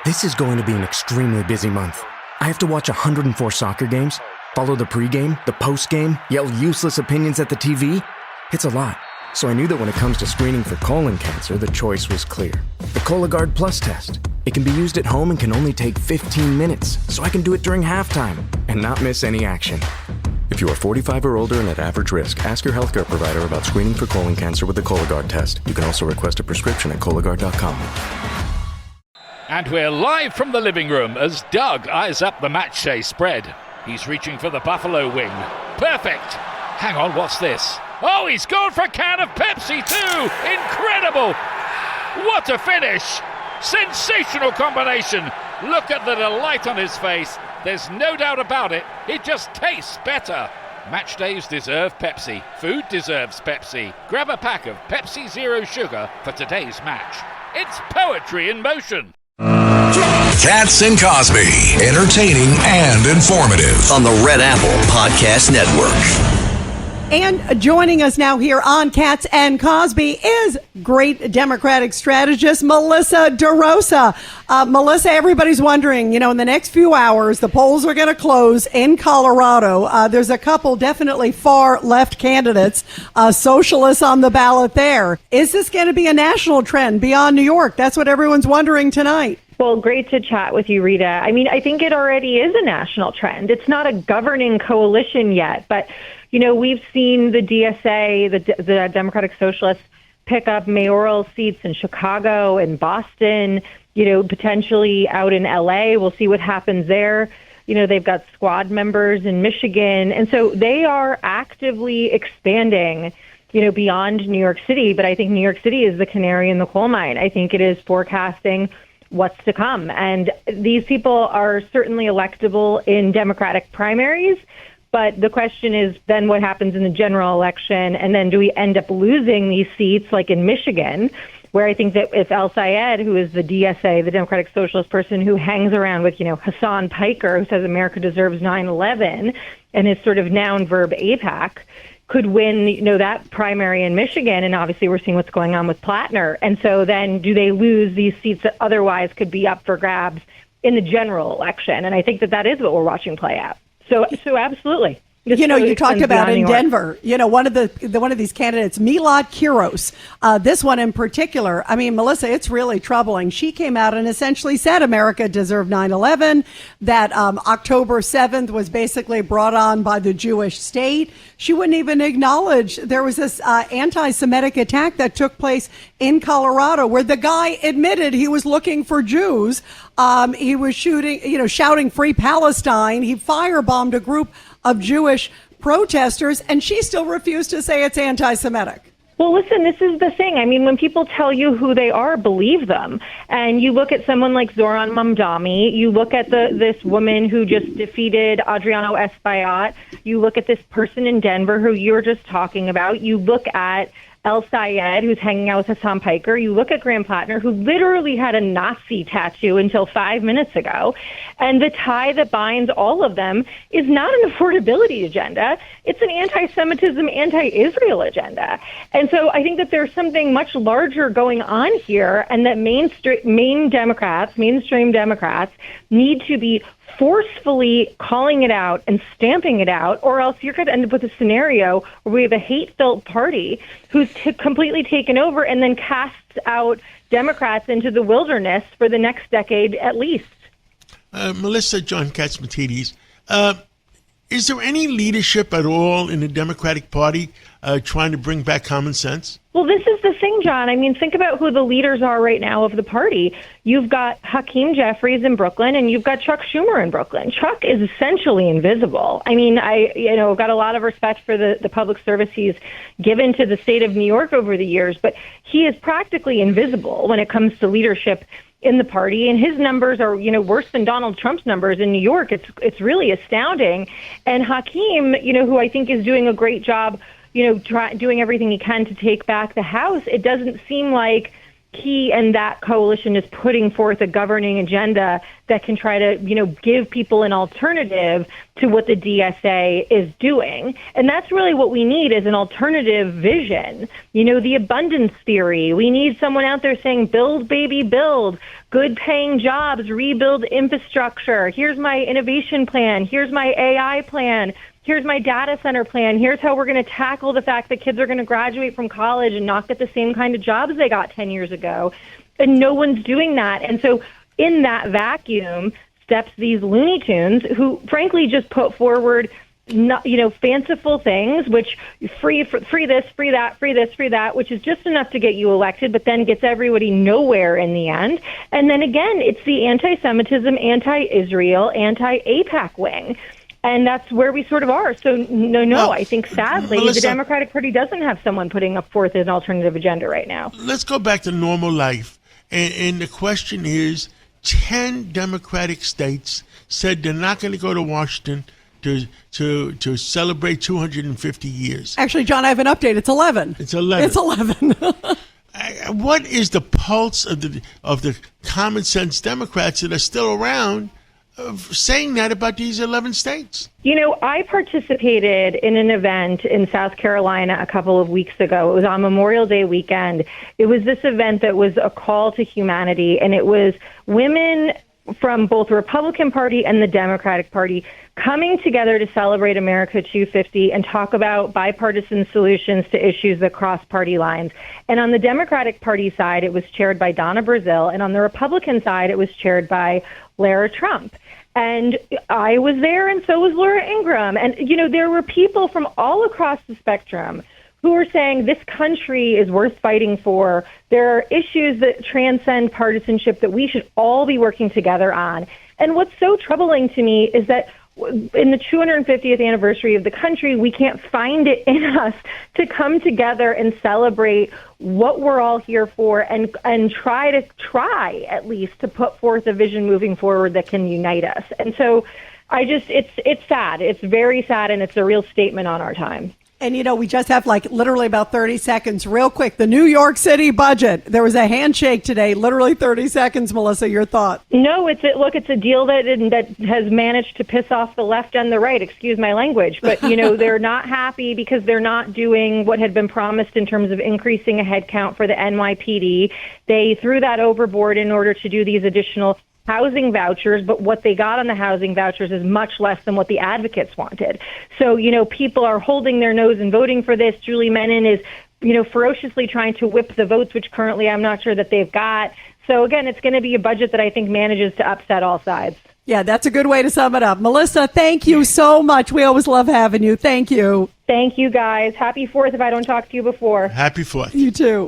This is going to be an extremely busy month. I have to watch 104 soccer games, follow the pregame, the postgame, yell useless opinions at the TV. It's a lot. So I knew that when it comes to screening for colon cancer, the choice was clear. The Cologuard Plus test. It can be used at home and can only take 15 minutes, so I can do it during halftime and not miss any action. If you are 45 or older and at average risk, ask your healthcare provider about screening for colon cancer with the Cologuard test. You can also request a prescription at Cologuard.com. And we're live from the living room as Doug eyes up the matchday spread. He's reaching for the Buffalo wing. Perfect! Hang on, what's this? Oh, he's gone for a can of Pepsi too! Incredible! What a finish! Sensational combination! Look at the delight on his face. There's no doubt about it. It just tastes better. Match days deserve Pepsi. Food deserves Pepsi. Grab a pack of Pepsi Zero Sugar for today's match. It's poetry in motion. Katz and Cosby, entertaining and informative on the Red Apple Podcast Network. And joining us now here on Katz and Cosby is great Democratic strategist Melissa DeRosa. Melissa, everybody's wondering, in the next few hours, the polls are going to close in Colorado. There's a couple definitely far left candidates, socialists on the ballot there. Is this going to be a national trend beyond New York? That's what everyone's wondering tonight. Well, great to chat with you, Rita. I mean, I think it already is a national trend. It's not a governing coalition yet, but we've seen the DSA, the Democratic Socialists, pick up mayoral seats in Chicago and Boston, potentially out in LA. We'll see what happens there. They've got squad members in Michigan. And so they are actively expanding, beyond New York City. But I think New York City is the canary in the coal mine. I think it is forecasting what's to come. And these people are certainly electable in Democratic primaries. But the question is then what happens in the general election, and then do we end up losing these seats like in Michigan, where I think that if El Sayed, who is the DSA, the Democratic Socialist person who hangs around with, Hassan Piker, who says America deserves 9/11, and his sort of noun verb APAC, could win, that primary in Michigan, and obviously we're seeing what's going on with Plattner. And so then do they lose these seats that otherwise could be up for grabs in the general election? And I think that is what we're watching play out. So absolutely. You talked about in Denver, one of these candidates, Milad Kiros, this one in particular. I mean, Melissa, it's really troubling. She came out and essentially said America deserved 9/11, that October 7th was basically brought on by the Jewish state. She wouldn't even acknowledge there was this anti-Semitic attack that took place in Colorado where the guy admitted he was looking for Jews. He was shouting Free Palestine. He firebombed a group of Jewish protesters, and she still refused to say it's anti-Semitic. Well, listen, this is the thing. I mean, when people tell you who they are, believe them. And you look at someone like Zoran Mamdani, you look at this woman who just defeated Adriano Espaillat, you look at this person in Denver who you're just talking about, you look at El Sayed, who's hanging out with Hassan Piker. You look at Graham Plattner, who literally had a Nazi tattoo until 5 minutes ago. And the tie that binds all of them is not an affordability agenda. It's an anti-Semitism, anti-Israel agenda. And so I think that there's something much larger going on here, and that mainstream Democrats need to be forcefully calling it out and stamping it out, or else you're going to end up with a scenario where we have a hate-filled party who's completely taken over and then casts out Democrats into the wilderness for the next decade at least. Melissa, John Katzmatidis, is there any leadership at all in the Democratic Party trying to bring back common sense? Well, this is the thing, John. I mean, think about who the leaders are right now of the party. You've got Hakeem Jeffries in Brooklyn, and you've got Chuck Schumer in Brooklyn. Chuck is essentially invisible. I mean, I've got a lot of respect for the public service he's given to the state of New York over the years, but he is practically invisible when it comes to leadership in the party, and his numbers are, worse than Donald Trump's numbers in New York. It's really astounding. And Hakeem, who I think is doing a great job, doing everything he can to take back the House, it doesn't seem like he and that coalition is putting forth a governing agenda that can try to, give people an alternative to what the DSA is doing. And that's really what we need, is an alternative vision. The abundance theory. We need someone out there saying, build, baby, build, good paying jobs, rebuild infrastructure. Here's my innovation plan. Here's my AI plan. Here's my data center plan. Here's how we're going to tackle the fact that kids are going to graduate from college and not get the same kind of jobs they got 10 years ago. And no one's doing that. And so in that vacuum steps these Looney Tunes who, frankly, just put forward fanciful things, which free this, free that, which is just enough to get you elected, but then gets everybody nowhere in the end. And then again, it's the anti-Semitism, anti-Israel, anti-AIPAC wing. And that's where we sort of are. So, no, I think sadly, Melissa, the Democratic Party doesn't have someone putting up forth an alternative agenda right now. Let's go back to normal life. And the question is, 10 Democratic states said they're not going to go to Washington to celebrate 250 years. Actually, John, I have an update. It's 11. It's 11. It's 11. What is the pulse of the common sense Democrats that are still around of saying that about these 11 states? I participated in an event in South Carolina a couple of weeks ago. It was on Memorial Day weekend. It was this event that was a call to humanity, and it was women from both the Republican Party and the Democratic Party coming together to celebrate America 250 and talk about bipartisan solutions to issues that cross party lines. And on the Democratic Party side, it was chaired by Donna Brazile, and on the Republican side, it was chaired by Lara Trump. And I was there, and so was Laura Ingraham. And, there were people from all across the spectrum who are saying this country is worth fighting for. There are issues that transcend partisanship that we should all be working together on. And what's so troubling to me is that in the 250th anniversary of the country, we can't find it in us to come together and celebrate what we're all here for and try at least to put forth a vision moving forward that can unite us. And so it's sad. It's very sad, and it's a real statement on our time. And, we just have literally about 30 seconds. Real quick, the New York City budget. There was a handshake today, literally 30 seconds. Melissa, your thought? No, it's a deal that has managed to piss off the left and the right. Excuse my language. But, they're not happy because they're not doing what had been promised in terms of increasing a headcount for the NYPD. They threw that overboard in order to do these additional housing vouchers, but what they got on the housing vouchers is much less than what the advocates wanted. So, people are holding their nose and voting for this. Julie Menon is, ferociously trying to whip the votes, which currently I'm not sure that they've got. So, again, it's going to be a budget that I think manages to upset all sides. Yeah, that's a good way to sum it up. Melissa, thank you so much. We always love having you. Thank you. Thank you, guys. Happy 4th if I don't talk to you before. Happy 4th. You too.